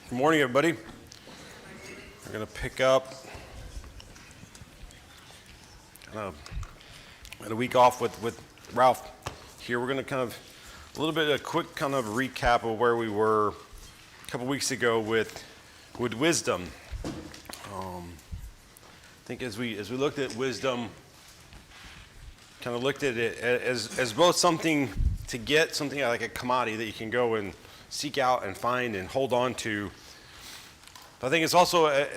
Good morning, everybody. We're going to pick up had a week off with Ralph here. We're going to a little bit of a quick recap of where we were a couple weeks ago with wisdom. I think as we looked at wisdom, looked at it as both something to get, something like a commodity that you can go and seek out and find and hold on to. But I think it's also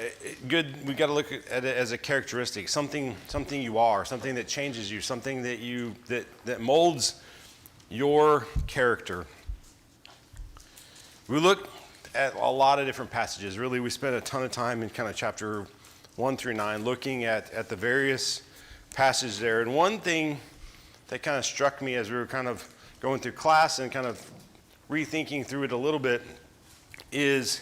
good, we've got to look at it as a characteristic, something you are, something that changes you, something that molds your character. We look at a lot of different passages. Really, we spent a ton of time in chapter 1 through 9 looking at the various passages there. And one thing that struck me as we were going through class and rethinking through it a little bit is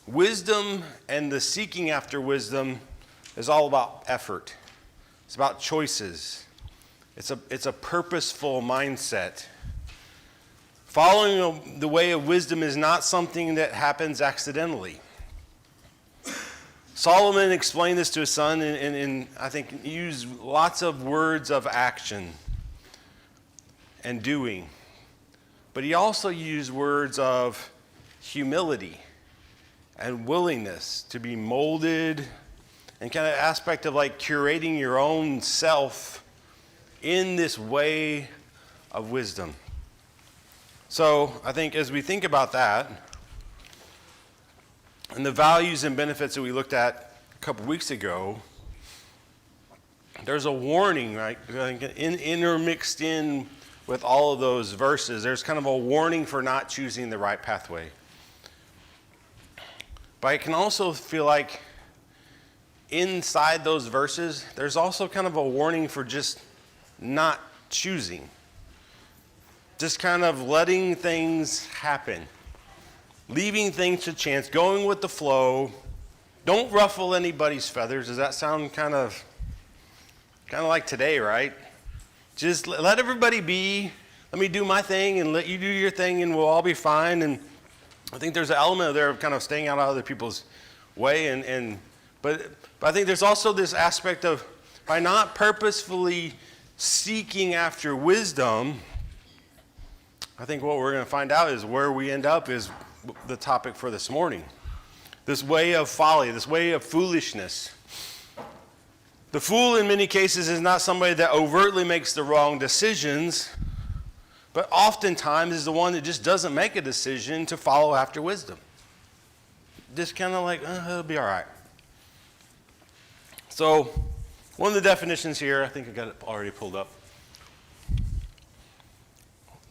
wisdom, and the seeking after wisdom is all about effort. It's about choices. It's a purposeful mindset. Following the way of wisdom is not something that happens accidentally. Solomon explained this to his son and I think used lots of words of action and doing. But he also used words of humility and willingness to be molded, and aspect of curating your own self in this way of wisdom. So I think as we think about that and the values and benefits that we looked at a couple weeks ago, there's a warning, right? Intermixed in with all of those verses, there's a warning for not choosing the right pathway. But I can also feel like inside those verses, there's also a warning for just not choosing. Just letting things happen. Leaving things to chance, going with the flow. Don't ruffle anybody's feathers. Does that sound kind of like today, right? Just let everybody be. Let me do my thing and let you do your thing and we'll all be fine. And I think there's an element there of staying out of other people's way. But I think there's also this aspect of by not purposefully seeking after wisdom, I think what we're going to find out is where we end up is the topic for this morning. This way of folly, this way of foolishness. The fool in many cases is not somebody that overtly makes the wrong decisions, but oftentimes is the one that just doesn't make a decision to follow after wisdom. Just it'll be all right. So one of the definitions here, I think I got it already pulled up,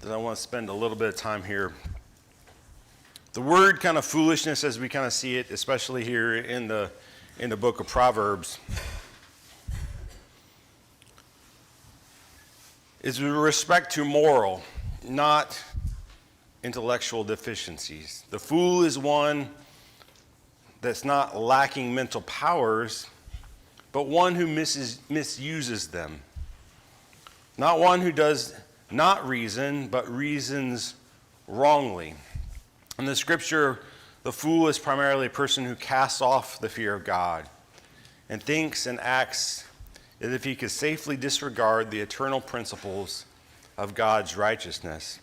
that I want to spend a little bit of time here. The word foolishness as we see it, especially here in the book of Proverbs, is with respect to moral, not intellectual deficiencies. The fool is one that's not lacking mental powers, but one who misuses them. Not one who does not reason, but reasons wrongly. In the scripture, the fool is primarily a person who casts off the fear of God and thinks and acts as if he could safely disregard the eternal principles of God's righteousness.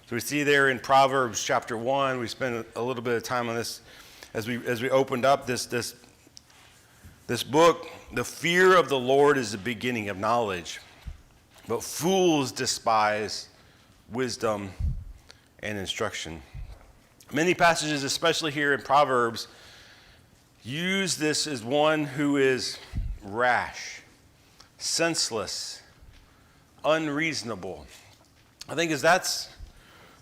So we see there in Proverbs chapter 1, we spent a little bit of time on this as we opened up this book. The fear of the Lord is the beginning of knowledge, but fools despise wisdom and instruction. Many passages, especially here in Proverbs, use this as one who is rash, senseless, unreasonable. I think that's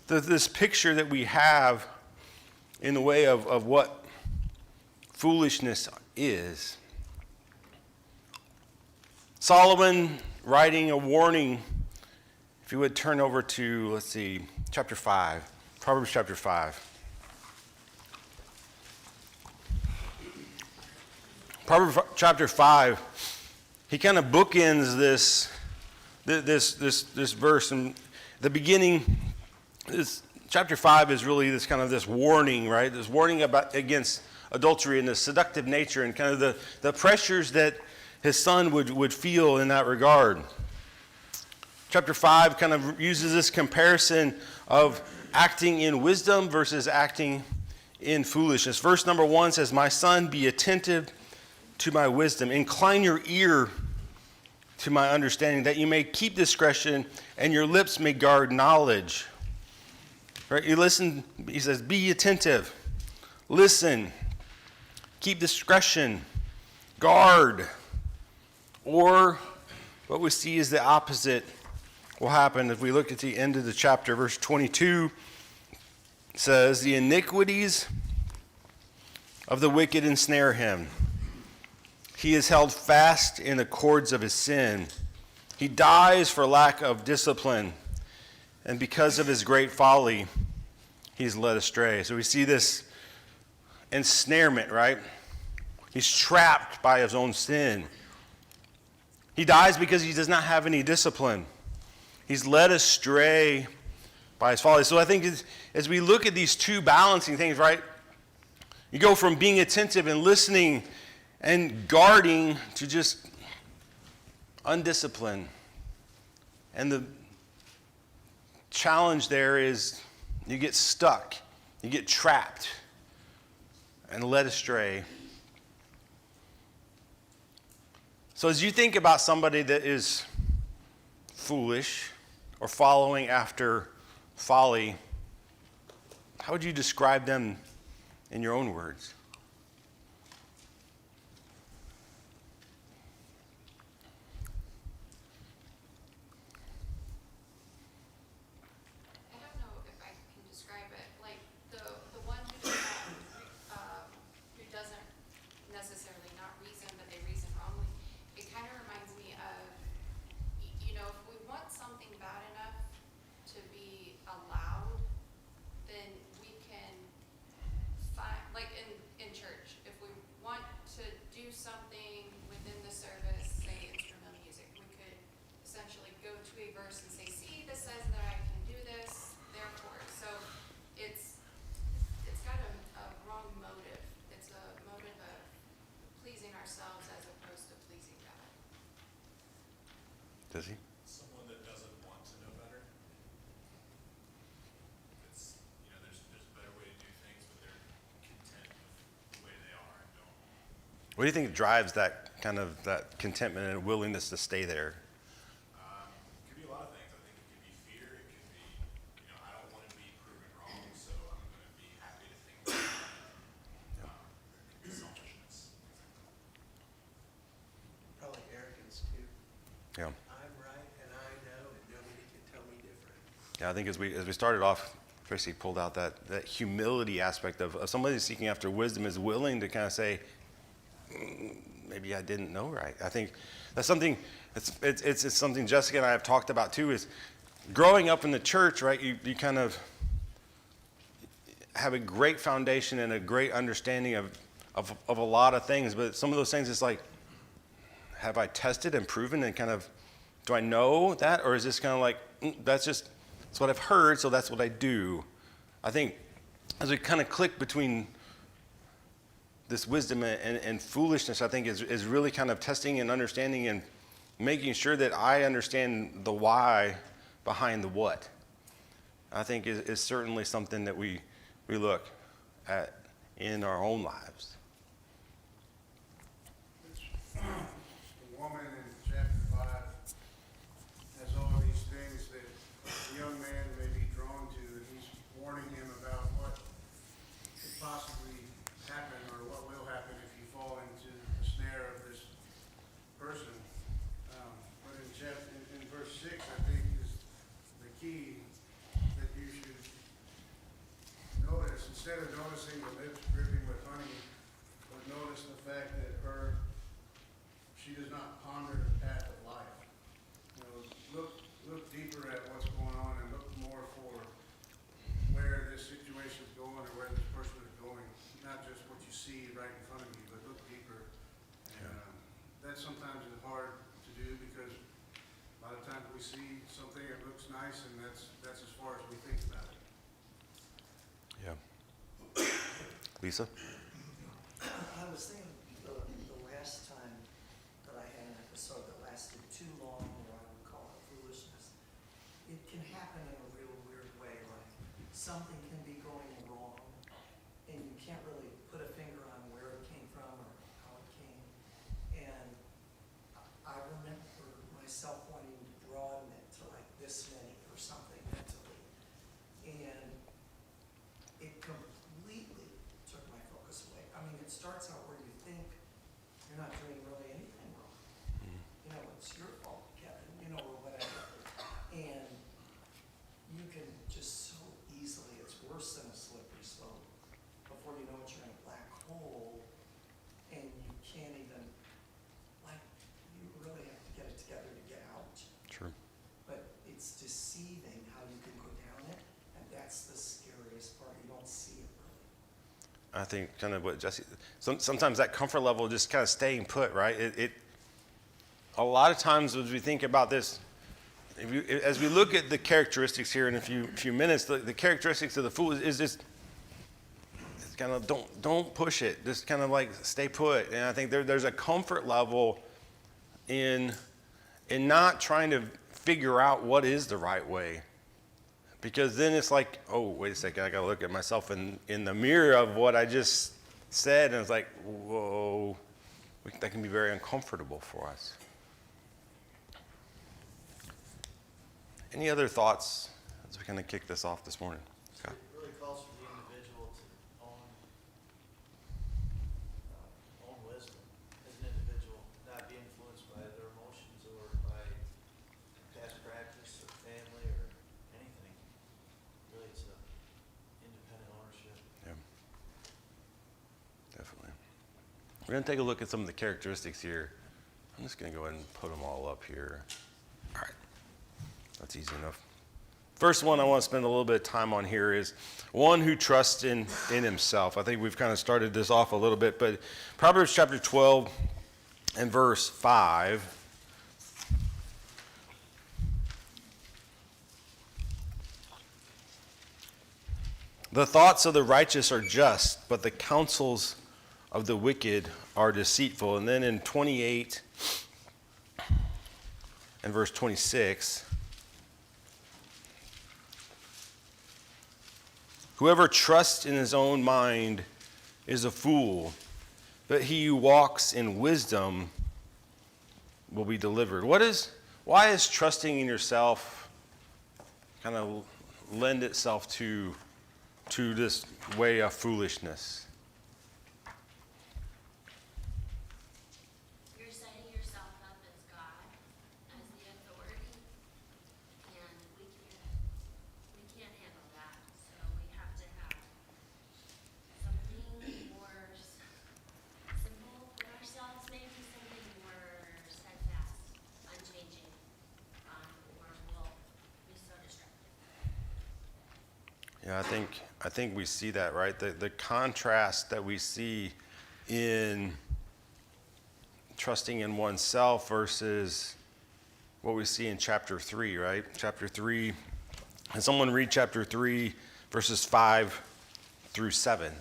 this picture that we have in the way of what foolishness is. Solomon writing a warning, if you would turn over to, chapter 5, Proverbs chapter 5. Proverbs chapter 5, he bookends this verse. And the beginning is chapter 5 is really this warning, right? This warning against adultery and the seductive nature and kind of the pressures that his son would feel in that regard. Chapter 5 kind of uses this comparison of acting in wisdom versus acting in foolishness. Verse number 1 says, "My son, be attentive to my wisdom. Incline your ear to my understanding, that you may keep discretion and your lips may guard knowledge." Right? You listen, he says, be attentive. Listen. Keep discretion. Guard. Or what we see is the opposite will happen. If we look at the end of the chapter, verse 22 says, "The iniquities of the wicked ensnare him. He is held fast in the cords of his sin. He dies for lack of discipline, and because of his great folly, he's led astray." So we see this ensnarement, right? He's trapped by his own sin. He dies because he does not have any discipline. He's led astray by his folly. So I think as we look at these two balancing things, right? You go from being attentive and listening and guarding to just undisciplined. And the challenge there is you get stuck, you get trapped, and led astray. So as you think about somebody that is foolish or following after folly, how would you describe them in your own words? Does he? Someone that doesn't want to know better. It's, there's a better way to do things, but they're content with the way they are and don't. What do you think drives that kind of that contentment and willingness to stay there? It could be a lot of things. I think it could be fear. It could be, I don't want to be proven wrong, so I'm going to be happy to think that. It could be selfishness. Probably arrogance too. Yeah. I'm right and I know and nobody can tell me different. Yeah, I think as we started off, Tracy pulled out that humility aspect of somebody seeking after wisdom is willing to kind of say, maybe I didn't know right. I think that's something. It's something Jessica and I have talked about too. Is growing up in the church, right? You kind of have a great foundation and a great understanding of a lot of things, but some of those things, it's like, have I tested and proven and kind of, do I know that, or is this kind of like that's what I've heard, so that's what I do? I think as we kind of click between this wisdom and foolishness, I think is really kind of testing and understanding and making sure that I understand the why behind the what. I think is certainly something that we look at in our own lives. The woman in chapter 5 has all these things that a young man may be drawn to, and he's warning him about what could possibly happen or what will happen if you fall into the snare of this person. But in verse 6, I think is the key that you should notice. Instead of noticing the lips dripping with honey, but notice the fact that she does not ponder the path of life. Look deeper at what's going on and look more for where this situation is going or where this person is going. Not just what you see right in front of you, but look deeper. And that sometimes is hard to do because a lot of times we see something that looks nice and that's as far as we think about it. Lisa? I was thinking the last time that I had an episode that lasted too long, or I would call it foolishness, it can happen in a real weird way, like something can be going wrong, and you can't really put a finger on where it came from or how it came. And I remember myself wanting to broaden it to like this many or something mentally. And it completely took my focus away. I mean, it starts out where you think you're not doing really anything wrong. You know, it's your fault, Kevin, you know, or whatever. And you can just so easily, it's worse than a slippery slope. Before you know it, you're in a black hole, and you can't even, like, you really have to get it together to get out. True. But it's deceiving how you can go down it, and that's the scariest part. You don't see it really. I think kind of what Jesse, sometimes that comfort level just kind of staying put, right? A lot of times as we think about this, as we look at the characteristics here in a few minutes, the characteristics of the fool is just, it's kind of don't push it, just kind of like stay put. And I think there's a comfort level in not trying to figure out what is the right way. Because then it's like, oh, wait a second, I got to look at myself in the mirror of what I just said, and it's like, whoa, that can be very uncomfortable for us. Any other thoughts as we kind of kick this off this morning? Scott? It really calls for the individual to own wisdom as an individual, not be influenced by their emotions or by past practice or family or anything. Really, it's a independent ownership. Yeah, definitely. We're going to take a look at some of the characteristics here. I'm just going to go ahead and put them all up here. All right. That's easy enough. First one I want to spend a little bit of time on here is one who trusts in himself. I think we've kind of started this off a little bit, but Proverbs chapter 12 and verse 5. The thoughts of the righteous are just, but the counsels of the wicked are deceitful. And then in 28 and verse 26, whoever trusts in his own mind is a fool, but he who walks in wisdom will be delivered. Why is trusting in yourself kind of lend itself to this way of foolishness? You're setting yourself up as God, as the authority, and we can't handle that. So we have to have something more simple with ourselves, maybe something more steadfast, unchanging, or we'll be so destructive. Yeah, I think we see that, right? The contrast that we see in trusting in oneself versus what we see in chapter 3, right? Chapter 3. Can someone read chapter 3, verses 5 through 7?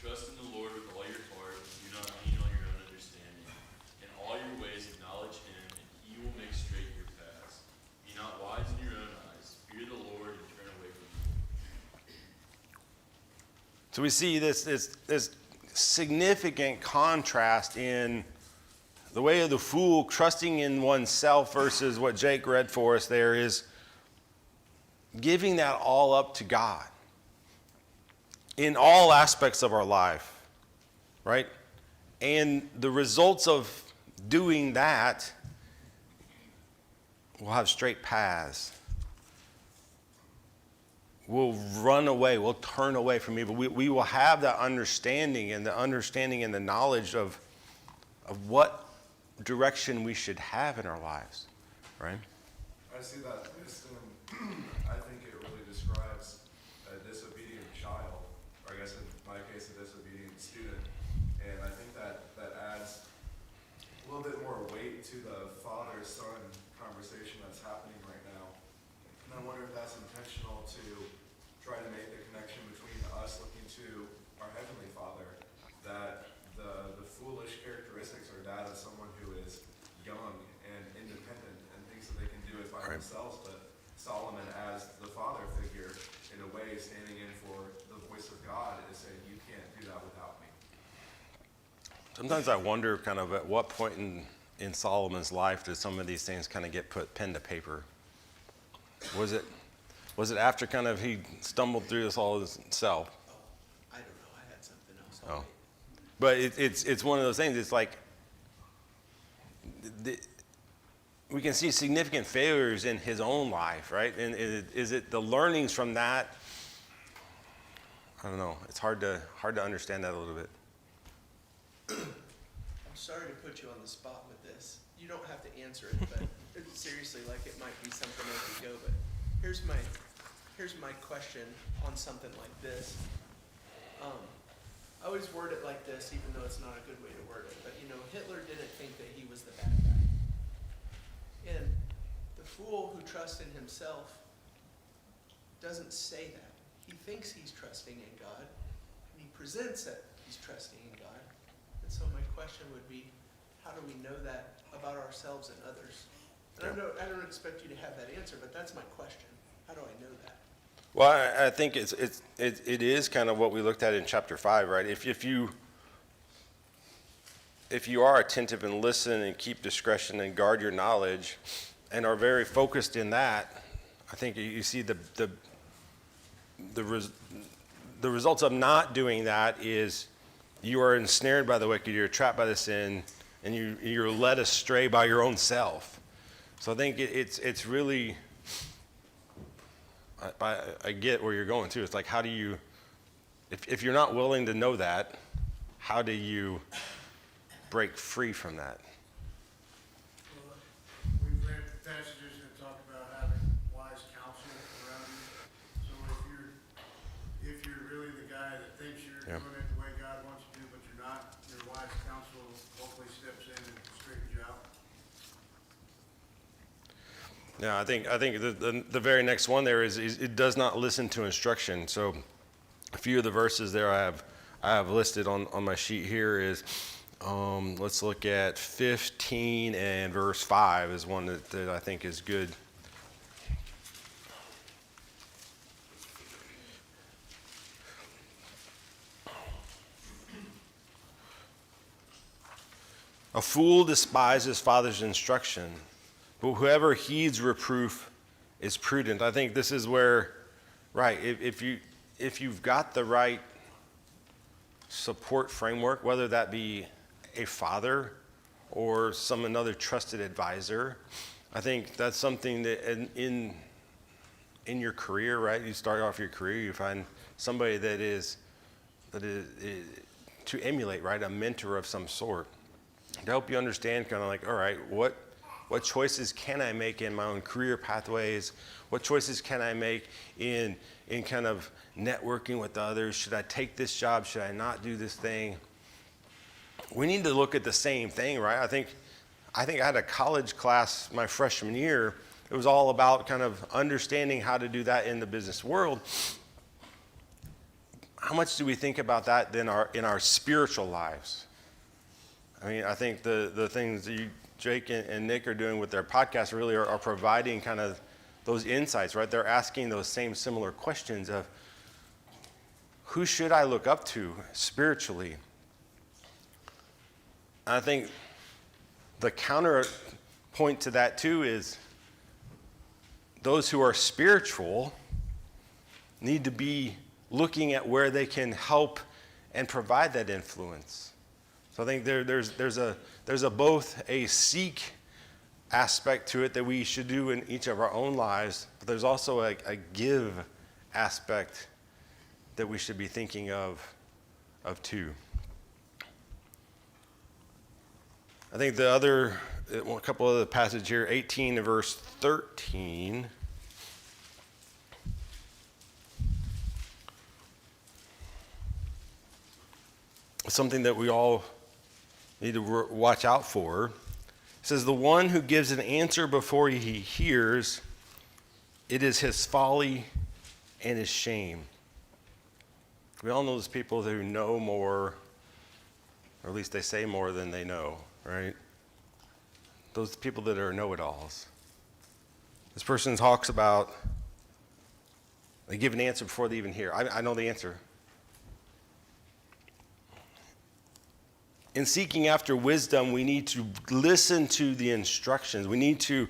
Trust in the Lord with all your heart, and do not lean on your own understanding. In all your ways acknowledge him, and he will make straight your paths. Be not wise in your own eyes. Fear the Lord and turn away from evil. So we see this significant contrast in the way of the fool trusting in oneself versus what Jake read for us there is giving that all up to God in all aspects of our life, right? And the results of doing that will have straight paths. We'll run away, we'll turn away from evil. We will have that understanding and the knowledge of what direction we should have in our lives, right? I see that wisdom, I think it really describes a disobedient child, or I guess in my case, a disobedient student. And I think that adds a little bit more weight to the father-son conversation that's happening right now. intentional to try to make the connection between us looking to our Heavenly Father, that the foolish characteristics are that of someone who is young and independent and thinks that they can do it by themselves, but Solomon, as the father figure, in a way standing in for the voice of God, is saying, you can't do that without me. Sometimes I wonder kind of at what point in Solomon's life did some of these things kind of get put pen to paper? Was it after kind of he stumbled through this all himself? I don't know, I had something else. Oh. But it's one of those things, it's like we can see significant failures in his own life, right? And is it the learnings from that? I don't know. It's hard to understand that a little bit. I'm sorry to put you on the spot with this. You don't have to answer it, but seriously, like it might be something as we go. But here's my question on something like this. I always word it like this, even though it's not a good way to word it. But Hitler didn't think that he was the bad guy. And the fool who trusts in himself doesn't say that. He thinks he's trusting in God, and he presents that he's trusting in God. And so my question would be, how do we know that about ourselves and others? And I don't expect you to have that answer, but that's my question. How do I know that? Well, I think it is kind of what we looked at in chapter 5, right? If you are attentive and listen and keep discretion and guard your knowledge and are very focused in that, I think you see the results of not doing that is you are ensnared by the wicked, you're trapped by the sin, and you're led astray by your own self. So I think it's really, I get where you're going to. It's like, how do you, if you're not willing to know that, how do you break free from that? Well, we've read passages that talk about having wise counsel around you. So if you're really the guy that thinks you're doing it the way God wants you to, but you're not, your wise counsel hopefully steps in and straightens you out. Yeah, I think the very next one there is it does not listen to instruction. So a few of the verses there I have listed on my sheet here is, let's look at 15 and verse 5 is one that I think is good. A fool despises his father's instruction, but whoever heeds reproof is prudent. I think this is where, right, if you've got the right support framework, whether that be a father or another trusted advisor, I think that's something that in your career, right? You start off your career, you find somebody that is to emulate, right? A mentor of some sort to help you understand kind of like, all right, what choices can I make in my own career pathways? What choices can I make in kind of networking with others? Should I take this job? Should I not do this thing? We need to look at the same thing, right? I think I had a college class my freshman year. It was all about kind of understanding how to do that in the business world. How much do we think about that then in our spiritual lives? I mean, I think the things that Jake and Nick are doing with their podcast really are providing kind of those insights, right? They're asking those same similar questions of who should I look up to spiritually? And I think the counterpoint to that too is those who are spiritual need to be looking at where they can help and provide that influence. So I think there's a both a seek aspect to it that we should do in each of our own lives, but there's also a give aspect that we should be thinking of too. I think a couple of the passage here, 18 to verse 13. Something that we all need to watch out for. It says, the one who gives an answer before he hears It is his folly and his shame. We all know those people who know more, or at least they say more than they know, right? Those people that are know-it-alls. This person talks about, they give an answer before they even hear. I know the answer. In seeking after wisdom, we need to listen to the instructions. We need to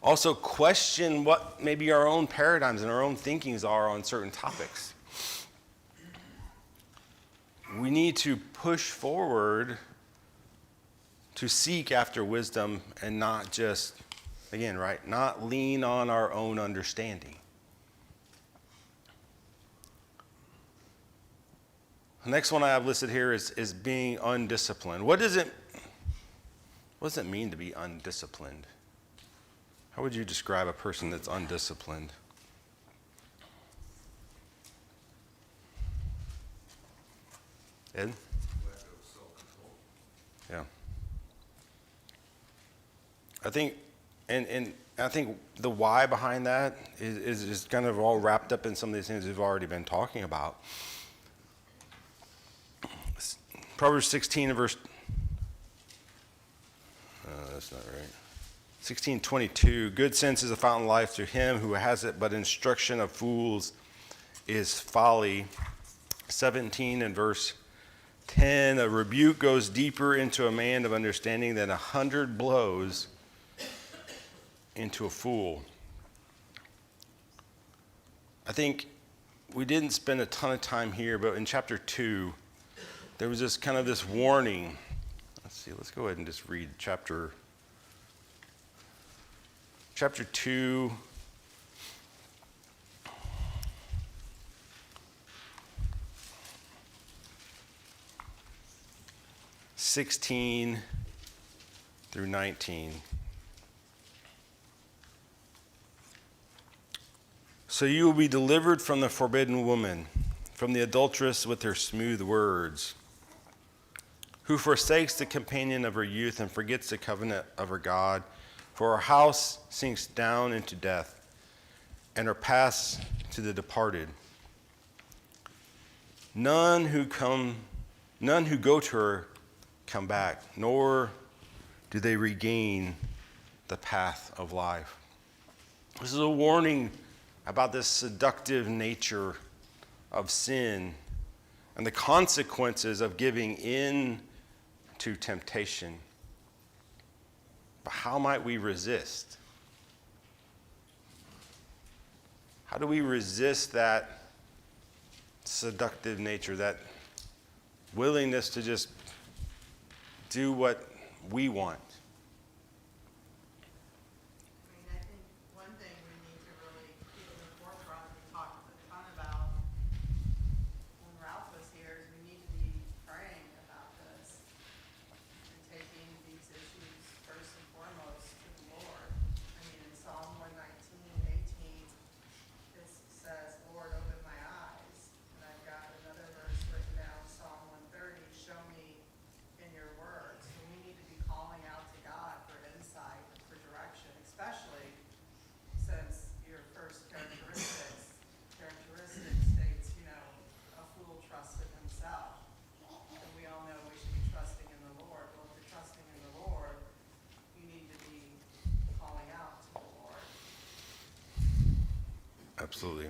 also question what maybe our own paradigms and our own thinkings are on certain topics. We need to push forward to seek after wisdom and not just, again, right, not lean on our own understanding. The next one I have listed here is being undisciplined. What does it mean to be undisciplined? How would you describe a person that's undisciplined? Ed? Lack of self-control. Yeah. I think, and I think the why behind that is kind of all wrapped up in some of these things we've already been talking about. Proverbs 16 and verse, that's not right. 16:22, good sense is a fountain of life to him who has it, but instruction of fools is folly. 17 and verse 10, a rebuke goes deeper into a man of understanding than 100 blows into a fool. I think we didn't spend a ton of time here, but in chapter 2, there was this kind of this warning. Let's go ahead and just read chapter 2. (16) through 19. So you will be delivered from the forbidden woman, from the adulteress with her smooth words, who forsakes the companion of her youth and forgets the covenant of her God. For her house sinks down into death, and her paths to the departed. None who go to her come back, nor do they regain the path of life. This is a warning about this seductive nature of sin and the consequences of giving in to temptation. But how might we resist? How do we resist that seductive nature, that willingness to just do what we want? I mean, I think one thing we need to really keep in the forefront, we talked a ton about when Ralph was here, is we need to be praying about this and taking these issues first and foremost to the Lord. I mean, in Psalm 119:18, this says, Lord, open my eyes. And I've got another verse written down, Psalm 130, show me in your word. So we need to be calling out to God for insight and for direction, especially since your first characteristic states, a fool trusts in himself. And we all know we should be trusting in the Lord. Well, if you're trusting in the Lord, you need to be calling out to the Lord. Absolutely.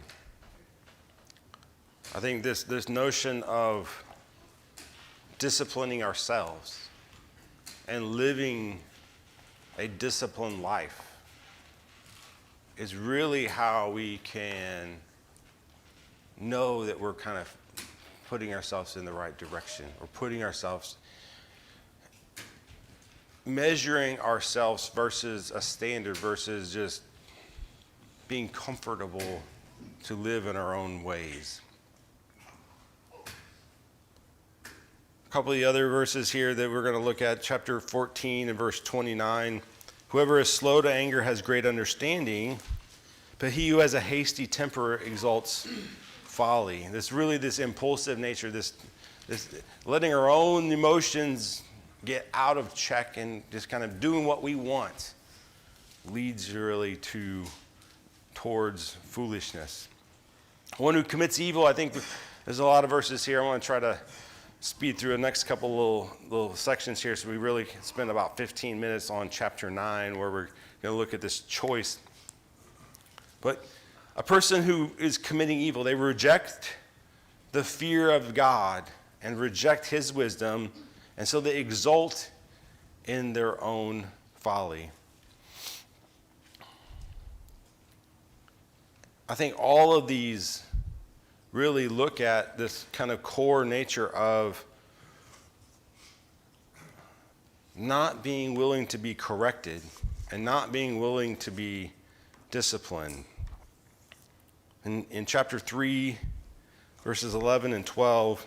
I think this notion of disciplining ourselves and living a disciplined life is really how we can know that we're kind of putting ourselves in the right direction, or putting ourselves, measuring ourselves versus a standard, versus just being comfortable to live in our own ways. A couple of the other verses here that we're going to look at, chapter 14 and verse 29. Whoever is slow to anger has great understanding, but he who has a hasty temper exalts folly. This impulsive nature, this letting our own emotions get out of check and just kind of doing what we want leads really towards foolishness. One who commits evil, I think there's a lot of verses here. I want to try to speed through the next couple little sections here, so we really can spend about 15 minutes on chapter 9, where we're going to look at this choice. But a person who is committing evil, they reject the fear of God and reject his wisdom, and so they exult in their own folly. I think all of these really look at this kind of core nature of not being willing to be corrected and not being willing to be disciplined. In chapter 3, verses 11 and 12,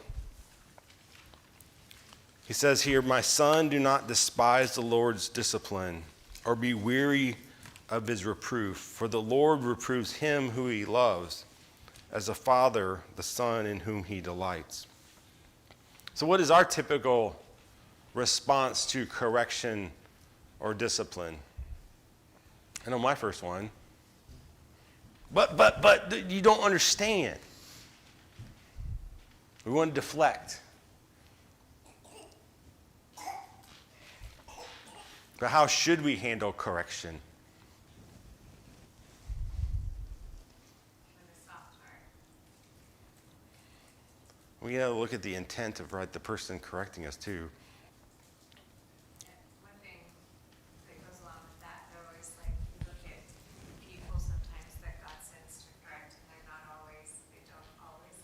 he says here, "My son, do not despise the Lord's discipline or be weary of his reproof, for the Lord reproves him who he loves, as a father the son in whom he delights." So what is our typical response to correction or discipline? I know my first one. But you don't understand. We want to deflect. But how should we handle correction? With a soft heart. We got to look at the intent of the person correcting us too. One thing that goes along with that, though, is like you look at people sometimes that God sends to correct, and they don't always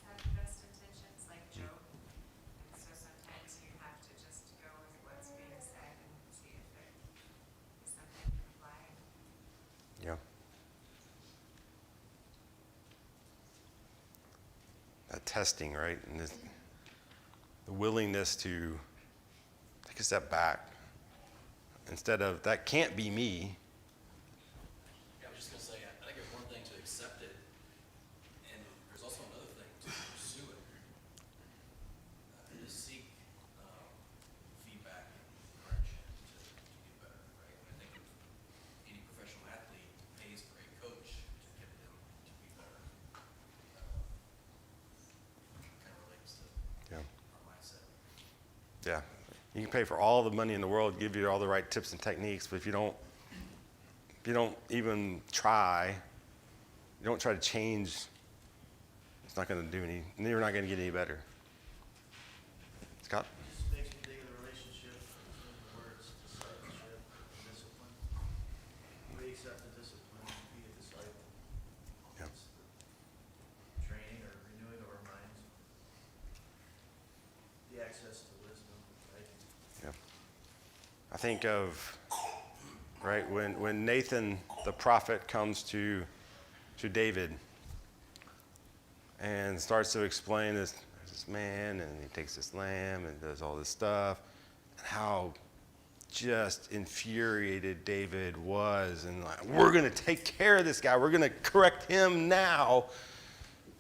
have the best intentions, like Job. And so sometimes you have to just go with what's being said and see if there is something to apply. Yeah. That testing, right? And the willingness to take a step back instead of, that can't be me. Yeah, I was just going to say, I think there's one thing to accept it, and there's also another thing to pursue it, to seek feedback and correction to do better, right? I think if any professional athlete pays for a coach to get them to be better, kind of relates to Yeah. our mindset. Yeah. You can pay for all the money in the world, give you all the right tips and techniques, but if you don't even try, you don't try to change, it's not going to do any, you're not going to get any better. Scott? It just makes me think of the relationship between the words discipleship and discipline. We accept the discipline to be a disciple. Yep. It's the training or renewing of our minds. The access to wisdom, right? I think of, right, when Nathan the prophet comes to David and starts to explain this man, and he takes this lamb and does all this stuff, and how just infuriated David was, and like, we're going to take care of this guy, we're going to correct him now.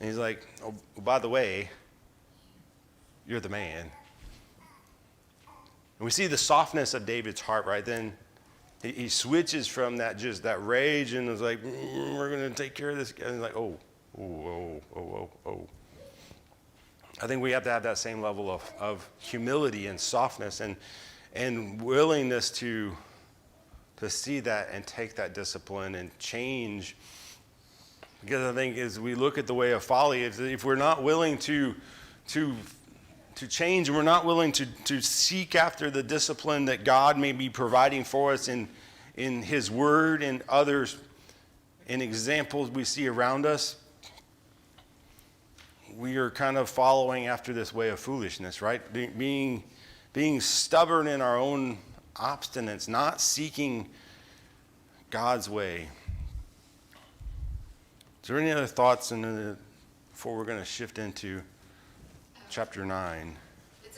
And he's like, oh, by the way, you're the man. And we see the softness of David's heart, right? Then he switches from that rage and is like, we're going to take care of this guy. And like, oh. I think we have to have that same level of humility and softness and willingness to see that and take that discipline and change. Because I think as we look at the way of folly, if we're not willing to change, and we're not willing to seek after the discipline that God may be providing for us in His Word and others in examples we see around us, we are kind of following after this way of foolishness, right? Being stubborn in our own obstinance, not seeking God's way. Is there any other thoughts before we're going to shift into chapter 9? It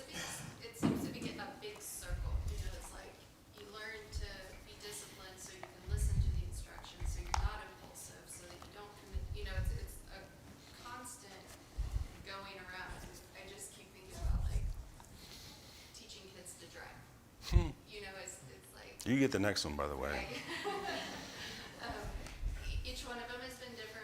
seems to be a big circle. You know, it's like you learn to be disciplined so you can listen to the instructions, so you're not impulsive, so that you don't commit. You know, it's a constant going around. I just keep thinking about like teaching kids to drive. You know, it's like. You get the next one, by the way. Each one of them has been different.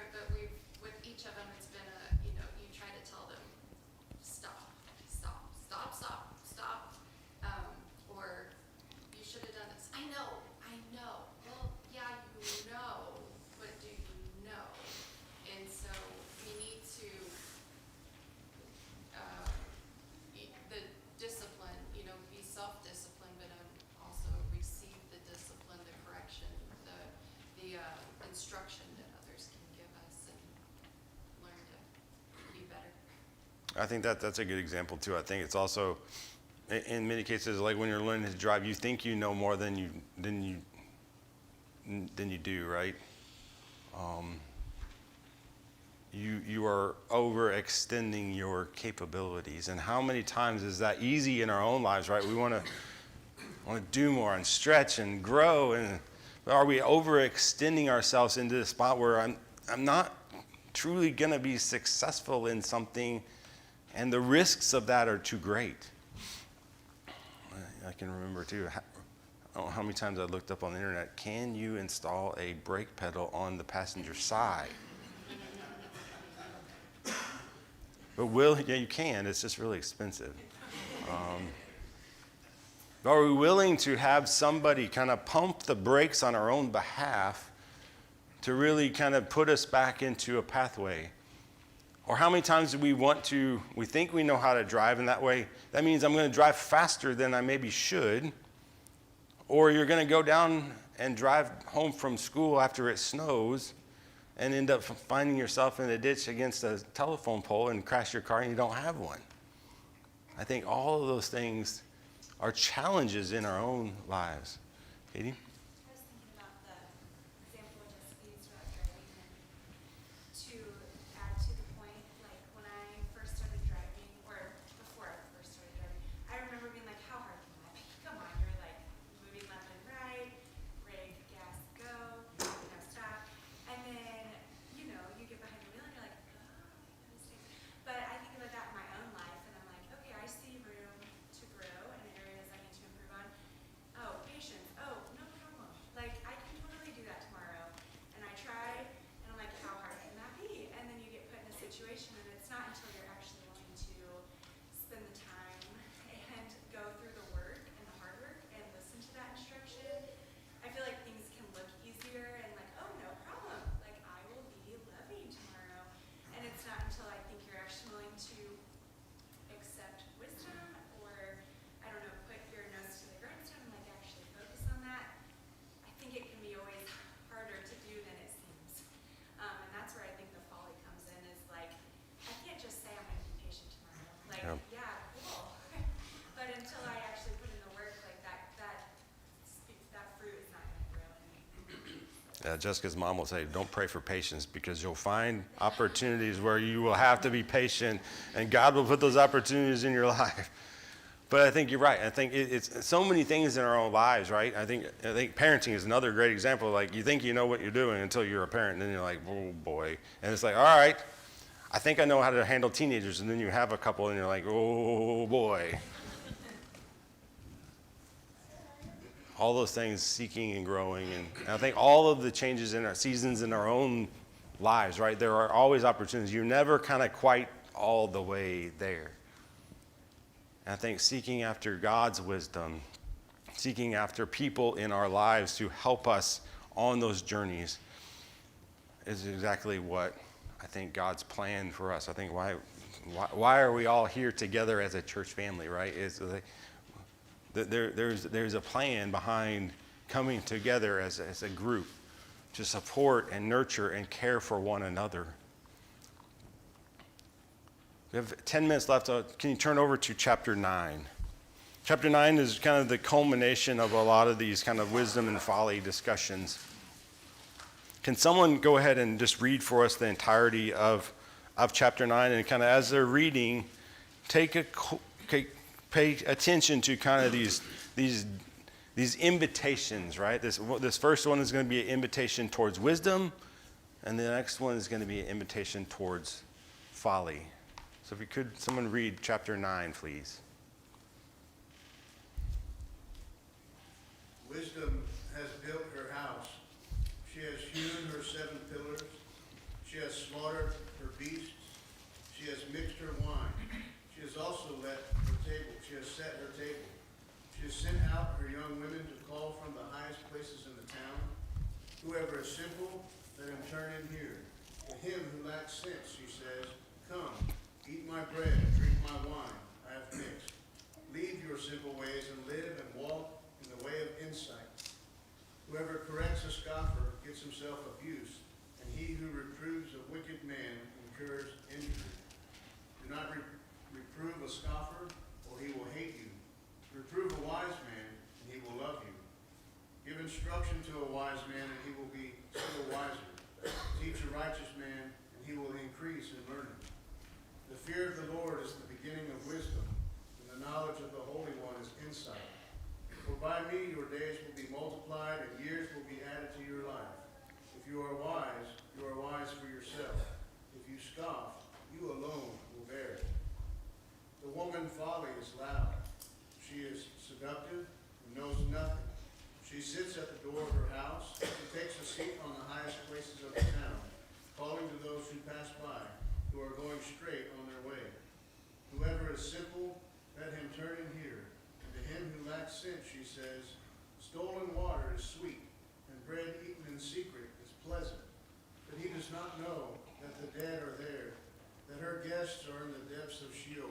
I think that's a good example too. I think it's also, in many cases, like when you're learning to drive, you think you know more than you do, right? You are overextending your capabilities, and how many times is that easy in our own lives, right? We want to do more and stretch and grow, and are we overextending ourselves into the spot where I'm not truly going to be successful in something, and the risks of that are too great? I can remember too, I don't know how many times I looked up on the internet, can you install a brake pedal on the passenger side? But yeah, you can. It's just really expensive. Are we willing to have somebody kind of pump the brakes on our own behalf to really kind of put us back into a pathway? Or how many times do we think we know how to drive in that way? That means I'm going to drive faster than I maybe should. Or you're going to go down and drive home from school after it snows and end up finding yourself in a ditch against a telephone pole and crash your car and you don't have one. I think all of those things are challenges in our own lives. Katie? I was thinking about the example of just speeds about driving, and to add to the point, like when I first started driving, or before I first started driving, I remember being like, how hard can that be? Come on, you're like moving left and right, brake, gas, go, stop. And then, you get behind the wheel and you're like, oh, mistake. But I think about that in my own life, and I'm like, okay, I see room to grow and areas I need to improve on. Oh, patience. Oh, no problem. Like, I can totally do that tomorrow. And I try, and I'm like, how hard can that be? And then you get put in a situation, and it's not until you're actually willing to spend the time and go through the work and the hard work and listen to that instruction. I feel like things can look easier and like, oh, no problem. Like, I will be loving tomorrow. And it's not until I think you're actually willing to accept wisdom, or, I don't know, put your nose to the grindstone and like actually focus on that. I think it can be always harder to do than it seems. And that's where I think the folly comes in, is like, I can't just say I'm going to be patient tomorrow. Like, yeah, cool. But until I actually put in the work, like that fruit is not going to grow in me. Jessica's mom will say, don't pray for patience, because you'll find opportunities where you will have to be patient, and God will put those opportunities in your life. But I think you're right. I think it's so many things in our own lives, right? I think parenting is another great example. Like, you think you know what you're doing until you're a parent, and then you're like, oh boy. And it's like, all right, I think I know how to handle teenagers, and then you have a couple, and you're like, oh boy. All those things, seeking and growing. And I think all of the changes in our seasons in our own lives, right? There are always opportunities. You're never kind of quite all the way there. And I think seeking after God's wisdom, seeking after people in our lives to help us on those journeys is exactly what I think God's plan for us. I think why are we all here together as a church family, right? Is like, there's a plan behind coming together as a group to support and nurture and care for one another. We have 10 minutes left. Can you turn over to chapter 9? Chapter 9 is kind of the culmination of a lot of these kind of wisdom and folly discussions. Can someone go ahead and just read for us the entirety of chapter 9? And kind of as they're reading, pay attention to kind of these invitations, right? This first one is going to be an invitation towards wisdom, and the next one is going to be an invitation towards folly. So if you could, someone read chapter 9, please. Wisdom has built her house. She has hewn her 7 pillars. She has slaughtered her beasts. She has mixed her wine. She has also set her table. She has sent out her young women to call from the highest places in the town. Whoever is simple, let him turn in here. To him who lacks sense, she says, come, eat my bread and drink my wine I have mixed. Leave your simple ways and live and walk in the way of insight. Whoever corrects a scoffer gets himself abuse, and he who reproves a wicked man incurs injury. Do not Reprove a scoffer, or he will hate you. Reprove a wise man, and he will love you. Give instruction to a wise man, and he will be still wiser. Teach a righteous man, and he will increase in learning. The fear of the Lord is the beginning of wisdom, and the knowledge of the Holy One is insight. For by me your days will be multiplied, and years will be added to your life. If you are wise for yourself. If you scoff, you alone will bear it. The woman folly is loud. She is seductive and knows nothing. She sits at the door of her house. She takes a seat on the highest places of the town, calling to those who pass by, who are going straight on their way. Whoever is simple, let him turn in here. And to him who lacks sense, she says, stolen water is sweet, and bread eaten in secret is pleasant. But he does not know that the dead are there, that her guests are in the depths of Sheol.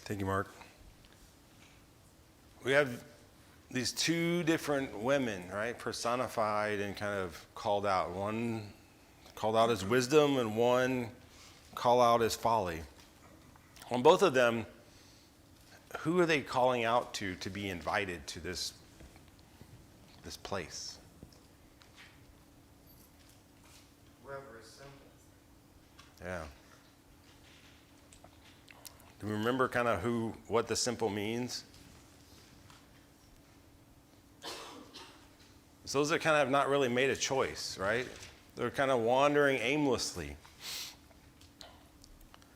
Thank you, Mark. We have these two different women, right, personified and kind of called out. One called out as wisdom and one called out as folly. On both of them, who are they calling out to be invited to this place? Whoever is simple. Yeah. Do we remember kind of what the simple means? It's those that kind of have not really made a choice, right? They're kind of wandering aimlessly.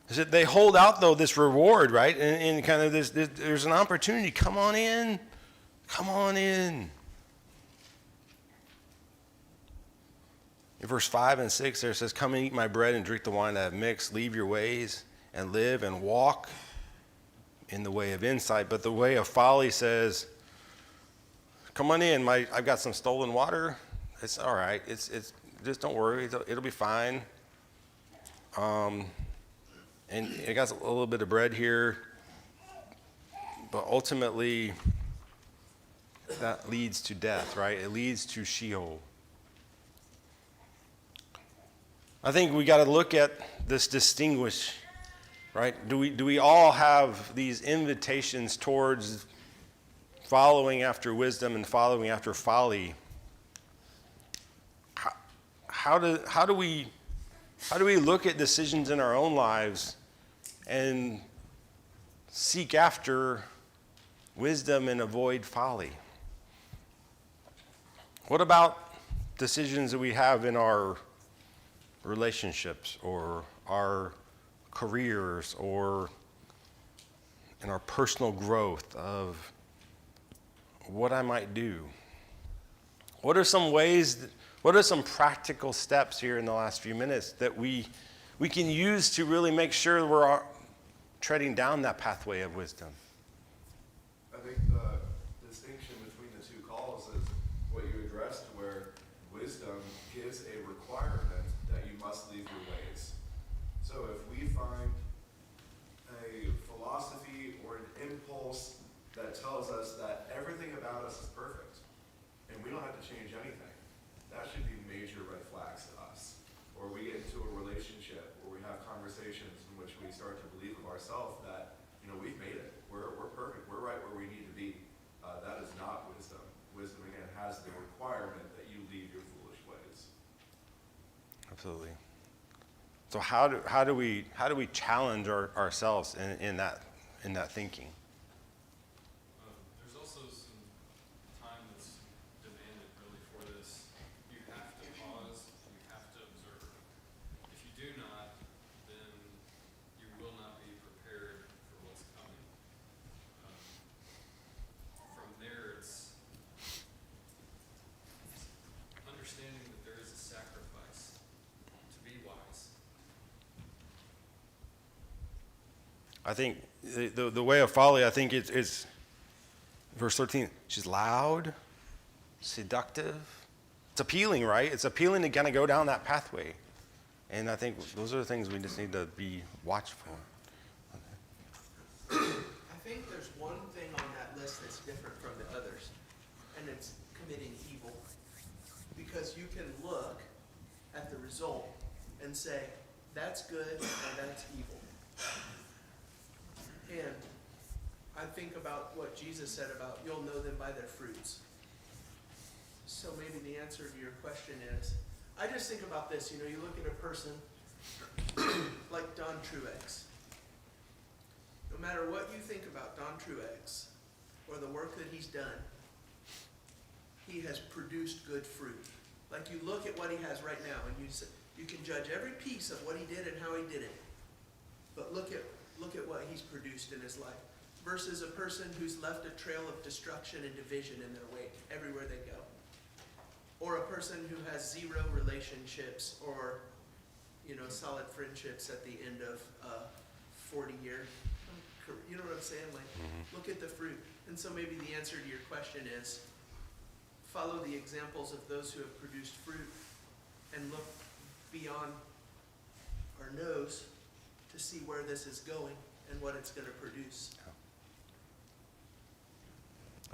They hold out, though, this reward, right? And kind of there's an opportunity. Come on in. Come on in. In verse 5 and 6 there it says, come and eat my bread and drink the wine that I have mixed. Leave your ways and live and walk in the way of insight. But the way of folly says, come on in. I've got some stolen water. It's all right. It's just don't worry. It'll be fine. And I got a little bit of bread here. But ultimately, that leads to death, right? It leads to Sheol. I think we got to look at this distinguish, right? Do we all have these invitations towards following after wisdom and following after folly? How do we look at decisions in our own lives and seek after wisdom and avoid folly? What about decisions that we have in our relationships or our careers or in our personal growth of what I might do? What are some practical steps here in the last few minutes that we can use to really make sure we're treading down that pathway of wisdom? I think the distinction between the two calls is what you addressed, where wisdom gives a requirement that you must leave your ways. So if we find a philosophy or an impulse that tells us that everything about us is perfect and we don't have to change anything, that should be major red flags to us. Or we get into a relationship or we have conversations in which we start to believe of ourselves that, we've made it. We're perfect. We're right where we need to be. That is not wisdom. Wisdom, again, has the requirement that you leave your foolish ways. Absolutely. So how do we challenge ourselves in that thinking? There's also some time that's demanded really for this. You have to pause, you have to observe. If you do not, then you will not be prepared for what's coming. From there, it's understanding that there is a sacrifice to be wise. I think the way of folly, I think it's verse 13. She's loud, seductive. It's appealing, right? It's appealing to kind of go down that pathway. And I think those are the things we just need to be watchful. I think there's one thing on that list that's different from the others, and it's committing evil. Because you can look at the result and say, that's good and that's evil. And I think about what Jesus said about you'll know them by their fruits. So maybe the answer to your question is, I just think about this, you look at a person like Don Truex. No matter what you think about Don Truex or the work that he's done, he has produced good fruit. Like you look at what he has right now and you can judge every piece of what he did and how he did it. But look at what he's produced in his life versus a person who's left a trail of destruction and division in their wake everywhere they go. Or a person who has zero relationships or, solid friendships at the end of a 40-year career. You know what I'm saying? Like, look at the fruit. And so maybe the answer to your question is follow the examples of those who have produced fruit and look beyond our nose to see where this is going and what it's going to produce.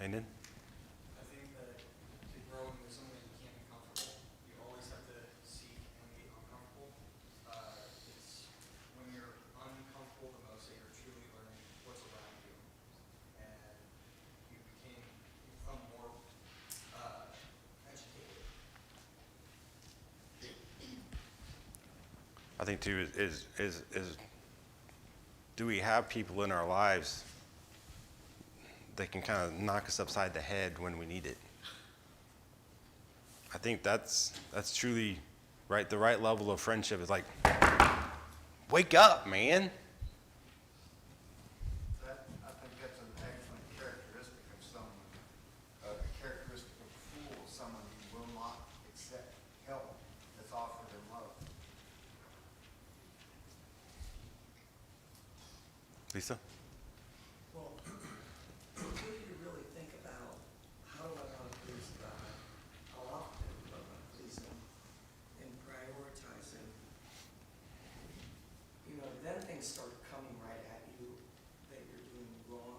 Amen. I think that to grow into something you can't be comfortable. You always have to seek and be uncomfortable. It's when you're uncomfortable the most that you're truly learning what's around you. And you become more educated. I think too is do we have people in our lives that can kind of knock us upside the head when we need it? I think that's truly right. The right level of friendship is like, wake up, man. I think that's an excellent characteristic of someone. A characteristic of a fool is someone who will not accept help that's offered in love. Lisa? Well, until you really think about how do I want to please God, how often do I want to please Him, and prioritizing, then things start coming right at you that you're doing wrong,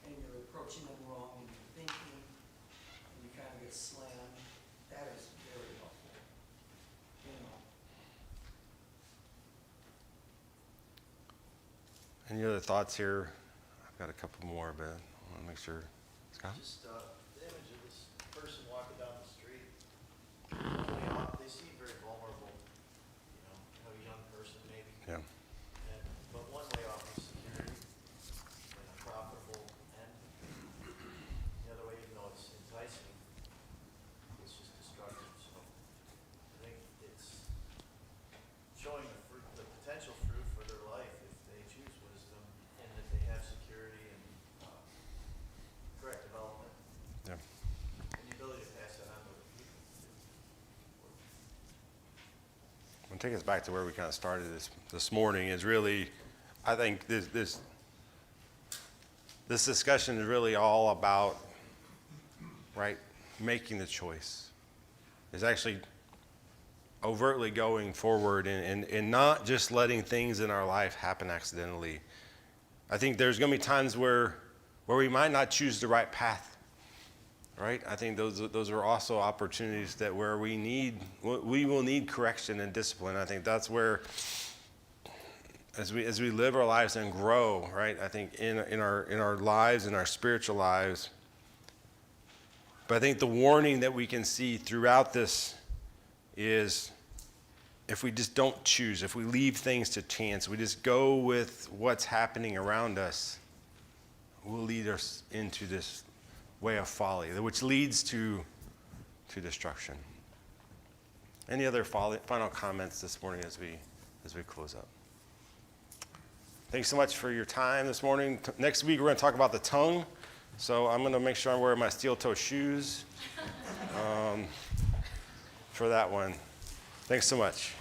and you're approaching them wrong, and you're thinking, and you kind of get slammed. That is very helpful. Any other thoughts here? I've got a couple more, but I want to make sure. Scott? Just the image of this person walking down the street, they seem very vulnerable, a young person maybe. Yeah. But one way off is security and a profitable end. The other way, even though it's enticing, it's just destructive. So I think it's showing the potential fruit for their life if they choose wisdom and that they have security and correct development Yeah. and the ability to pass that on to other people. I'll take us back to where we kind of started this morning is really, I think this discussion is really all about, right, making the choice. It's actually overtly going forward and not just letting things in our life happen accidentally. I think there's going to be times where we might not choose the right path, right? I think those are also opportunities that where we will need correction and discipline. I think that's where, as we live our lives and grow, right? I think in our lives, in our spiritual lives. But I think the warning that we can see throughout this is if we just don't choose, if we leave things to chance, we just go with what's happening around us, will lead us into this way of folly, which leads to destruction. Any other final comments this morning as we close up? Thanks so much for your time this morning. Next week we're going to talk about the tongue, so I'm going to make sure I'm wearing my steel-toe shoes for that one. Thanks so much.